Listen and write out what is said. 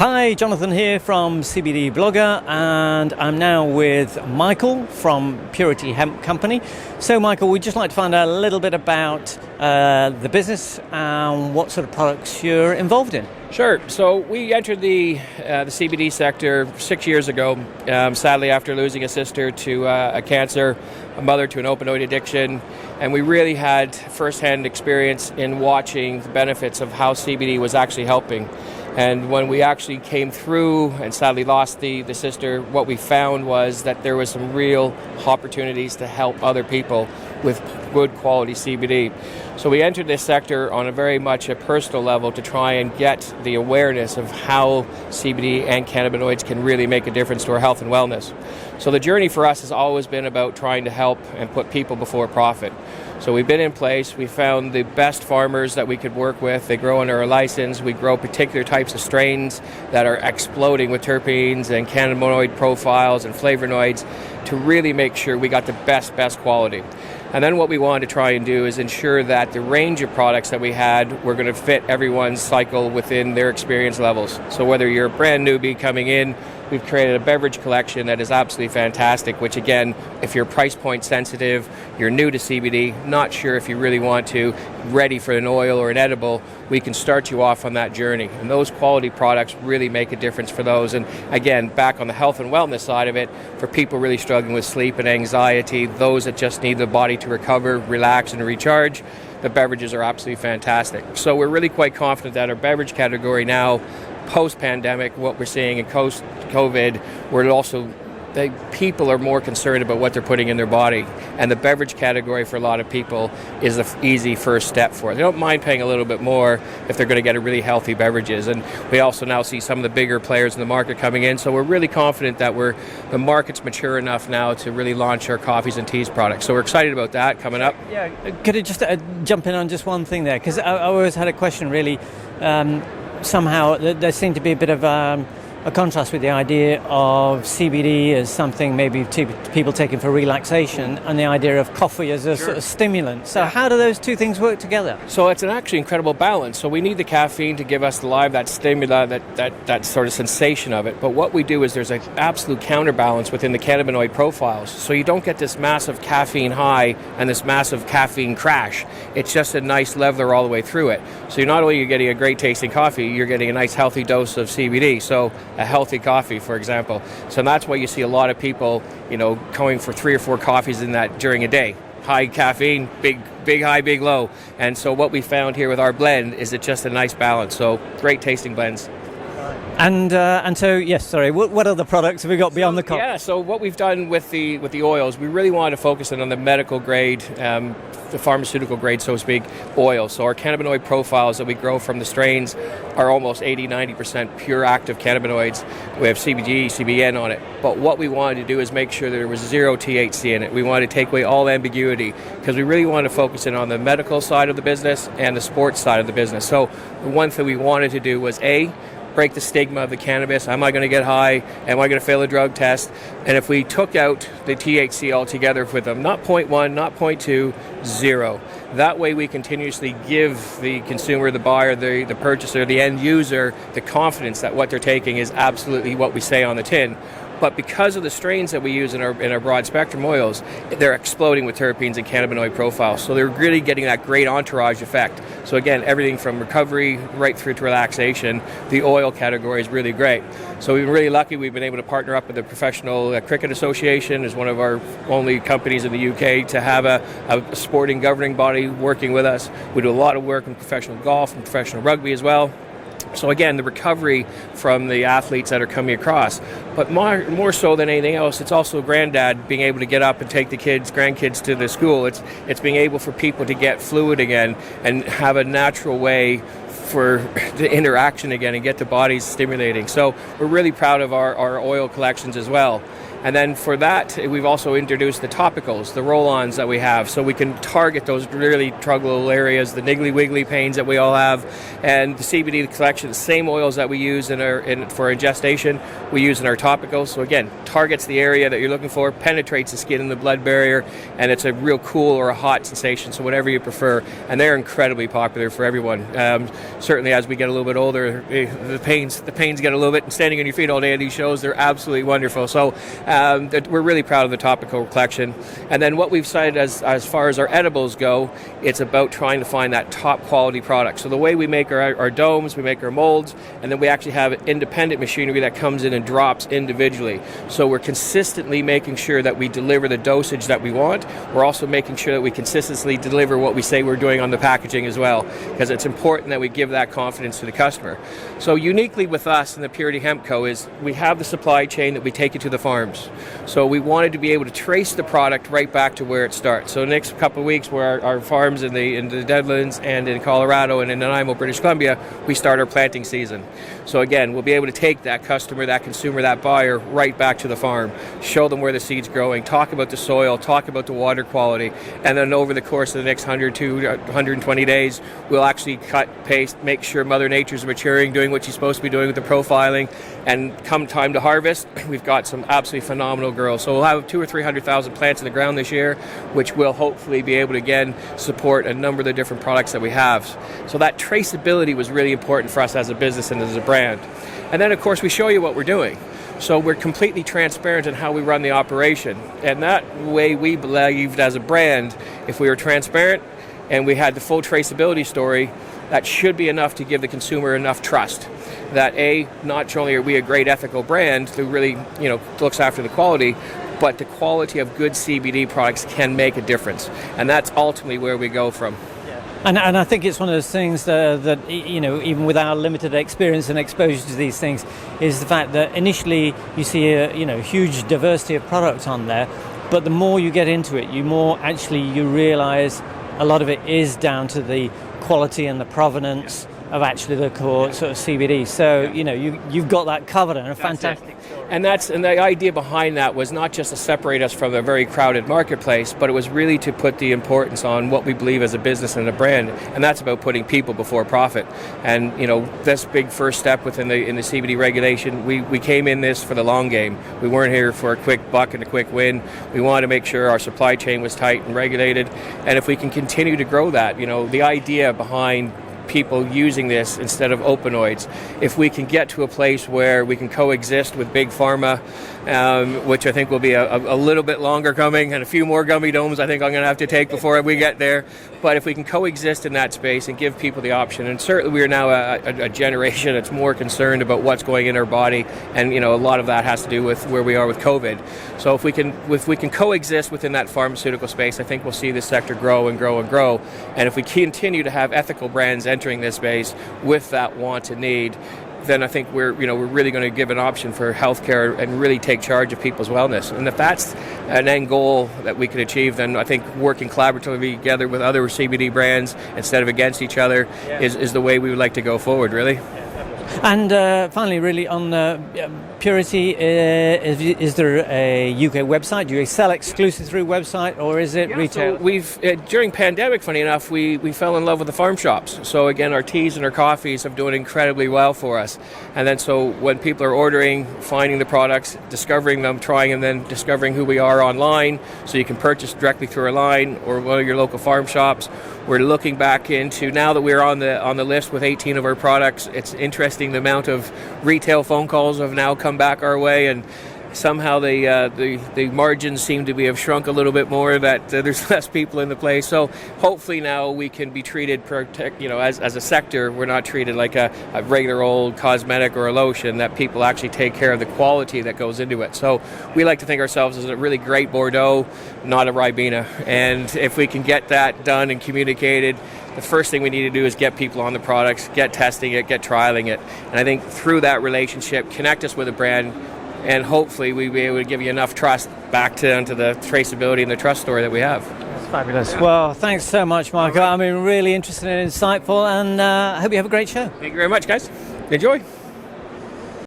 Hi, Jonathan here from CBD Blogger, and I'm now with Michael from Purity Hemp Company. So Michael, we'd just like to find out a little bit about the business and what sort of products you're involved in. Sure. So we entered the CBD sector 6 years ago, sadly after losing a sister to a cancer, a mother to an opioid addiction, and we really had first-hand experience in watching the benefits of how CBD was actually helping. And when we actually came through and sadly lost the sister, what we found was that there was some real opportunities to help other people with good quality CBD. So we entered this sector on a very much a personal level to try and get the awareness of how CBD and cannabinoids can really make a difference to our health and wellness. So the journey for us has always been about trying to help and put people before profit. So we've been in place, we found the best farmers that we could work with. They grow under our license. We grow particular types of strains that are exploding with terpenes and cannabinoid profiles and flavonoids to really make sure we got the best quality. And then what we wanted to try and do is ensure that the range of products that we had were going to fit everyone's cycle within their experience levels. So whether you're a brand newbie coming in, we've created a beverage collection that is absolutely fantastic, which again, if you're price point sensitive, you're new to CBD, not sure if you really want to, ready for an oil or an edible, we can start you off on that journey. And those quality products really make a difference for those. And again, back on the health and wellness side of it, for people really struggling with sleep and anxiety, those that just need the body to recover, relax and recharge, the beverages are absolutely fantastic. So we're really quite confident that our beverage category now, post-pandemic, what we're seeing in post-COVID, people are more concerned about what they're putting in their body. And the beverage category for a lot of people is the easy first step for it. They don't mind paying a little bit more if they're going to get a really healthy beverages. And we also now see some of the bigger players in the market coming in. So we're really confident that the market's mature enough now to really launch our coffees and teas products. So we're excited about that coming up. Yeah, could I just jump in on just one thing there? Because I always had a question really. Somehow there seemed to be a bit of a contrast with the idea of CBD as something maybe people taking for relaxation and the idea of coffee as a sort of stimulant. So how do those two things work together? So it's an actually incredible balance. So we need the caffeine to give us that stimuli, that sort of sensation of it. But what we do is there's an absolute counterbalance within the cannabinoid profiles. So you don't get this massive caffeine high and this massive caffeine crash. It's just a nice leveler all the way through it. So you're not only getting a great tasting coffee, you're getting a nice healthy dose of CBD. So a healthy coffee, for example. So that's why you see a lot of people, going for 3 or 4 coffees in that during a day. High caffeine, big high, big low. And so what we found here with our blend is it's just a nice balance. So great tasting blends. And so, yes, sorry, what other products have we got beyond the coffee? Yeah, so what we've done with the oils, we really wanted to focus on the medical grade, the pharmaceutical grade, so to speak, oil. So our cannabinoid profiles that we grow from the strains are almost 80-90% pure active cannabinoids. We have CBG, CBN on it. But what we wanted to do is make sure that there was zero THC in it. We wanted to take away all ambiguity because we really wanted to focus in on the medical side of the business and the sports side of the business. So the one thing we wanted to do was break the stigma of the cannabis. Am I going to get high? Am I going to fail a drug test? And if we took out the THC altogether with them, not 0.1, not 0.2, 0. That way we continuously give the consumer, the buyer, the purchaser, the end user, the confidence that what they're taking is absolutely what we say on the tin. But because of the strains that we use in our broad spectrum oils, they're exploding with terpenes and cannabinoid profiles. So they're really getting that great entourage effect. So again, everything from recovery right through to relaxation, the oil category is really great. So we've been really lucky. We've been able to partner up with the Professional Cricket Association as one of our only companies in the UK to have a sporting governing body working with us. We do a lot of work in professional golf and professional rugby as well. So again, the recovery from the athletes that are coming across. But more so than anything else, it's also granddad being able to get up and take the grandkids to the school. It's being able for people to get fluid again and have a natural way for the interaction again and get the bodies stimulating. So we're really proud of our oil collections as well. And then for that, we've also introduced the topicals, the roll-ons that we have, so we can target those really trouble areas, the niggly wiggly pains that we all have, and the CBD collection, the same oils that we use for ingestion, we use in our topicals. So again, targets the area that you're looking for, penetrates the skin and the blood barrier, and it's a real cool or a hot sensation, so whatever you prefer. And they're incredibly popular for everyone. certainly as we get a little bit older, the pains get a little bit, and standing on your feet all day at these shows, they're absolutely wonderful. So we're really proud of the topical collection. And then what we've decided as far as our edibles go, it's about trying to find that top quality product. So the way we make our domes, we make our molds, and then we actually have independent machinery that comes in and drops individually. So we're consistently making sure that we deliver the dosage that we want. We're also making sure that we consistently deliver what we say we're doing on the packaging as well, because it's important that we give that confidence to the customer. So uniquely with us in the Purity Hemp Co. is we have the supply chain that we take it to the farms. So we wanted to be able to trace the product right back to where it starts. So the next couple of weeks, where our farms in the Deadlands and in Colorado and in Nanaimo, British Columbia, we start our planting season. So again, we'll be able to take that customer, that consumer, that buyer right back to the farm, show them where the seed's growing, talk about the soil, talk about the water quality, and then over the course of the next 100 to 120 days, we'll actually cut, paste, make sure Mother Nature's maturing, doing what she's supposed to be doing with the profiling, and come time to harvest, we've got some absolutely phenomenal growth. So we'll have 200,000 or 300,000 plants in the ground this year, which will hopefully be able to again support a number of the different products that we have. So that traceability was really important for us as a business and as a brand. And then of course we show you what we're doing. So we're completely transparent in how we run the operation. And that way we believed as a brand, if we were transparent and we had the full traceability story, that should be enough to give the consumer enough trust that not only are we a great ethical brand who really looks after the quality, but the quality of good CBD products can make a difference. And that's ultimately where we go from. And I think it's one of those things that even with our limited experience and exposure to these things, is the fact that initially you see a huge diversity of products on there, but the more you get into it, you realize a lot of it is down to the quality and the provenance of actually the core sort of CBD. So you've got that covered, and a fantastic story. And the idea behind that was not just to separate us from a very crowded marketplace, but it was really to put the importance on what we believe as a business and a brand, and that's about putting people before profit. And this big first step within the CBD regulation, we came in this for the long game. We weren't here for a quick buck and a quick win. We wanted to make sure our supply chain was tight and regulated, and if we can continue to grow that, the idea behind people using this instead of opioids, if we can get to a place where we can coexist with big pharma, which I think will be a little bit longer coming, and a few more gummy domes I think I'm going to have to take before we get there. But if we can coexist in that space and give people the option, and certainly we are now a generation that's more concerned about what's going in our body, and a lot of that has to do with where we are with COVID. So if we can coexist within that pharmaceutical space, I think we'll see this sector grow and grow and grow. And if we continue to have ethical brands entering this space with that want and need, then I think we're really going to give an option for healthcare and really take charge of people's wellness. And if that's an end goal that we can achieve, then I think working collaboratively together with other CBD brands instead of against each other is the way we would like to go forward, really. And finally, really on Purity, is there a UK website? Do you sell exclusive through website, or is it retail? So we've during pandemic, funny enough, we fell in love with the farm shops. So again, our teas and our coffees have done incredibly well for us. And then so when people are ordering, finding the products, discovering them, trying, and then discovering who we are online, so you can purchase directly through our line or one of your local farm shops. We're looking back into, now that we're on the list with 18 of our products, it's interesting the amount of retail phone calls have now come back our way, and somehow the margins seem to have shrunk a little bit more, that there's less people in the place. So hopefully now we can be treated, as a sector, we're not treated like a regular old cosmetic or a lotion, that people actually take care of the quality that goes into it. So we like to think ourselves as a really great Bordeaux, not a Ribena. And if we can get that done and communicated, the first thing we need to do is get people on the products, get testing it, get trialing it. And I think through that relationship, connect us with a brand, and hopefully we'll be able to give you enough trust back into the traceability and the trust story that we have. That's fabulous. Well, thanks so much, Michael. I mean, really interesting and insightful, and I hope you have a great show. Thank you very much, guys. Enjoy.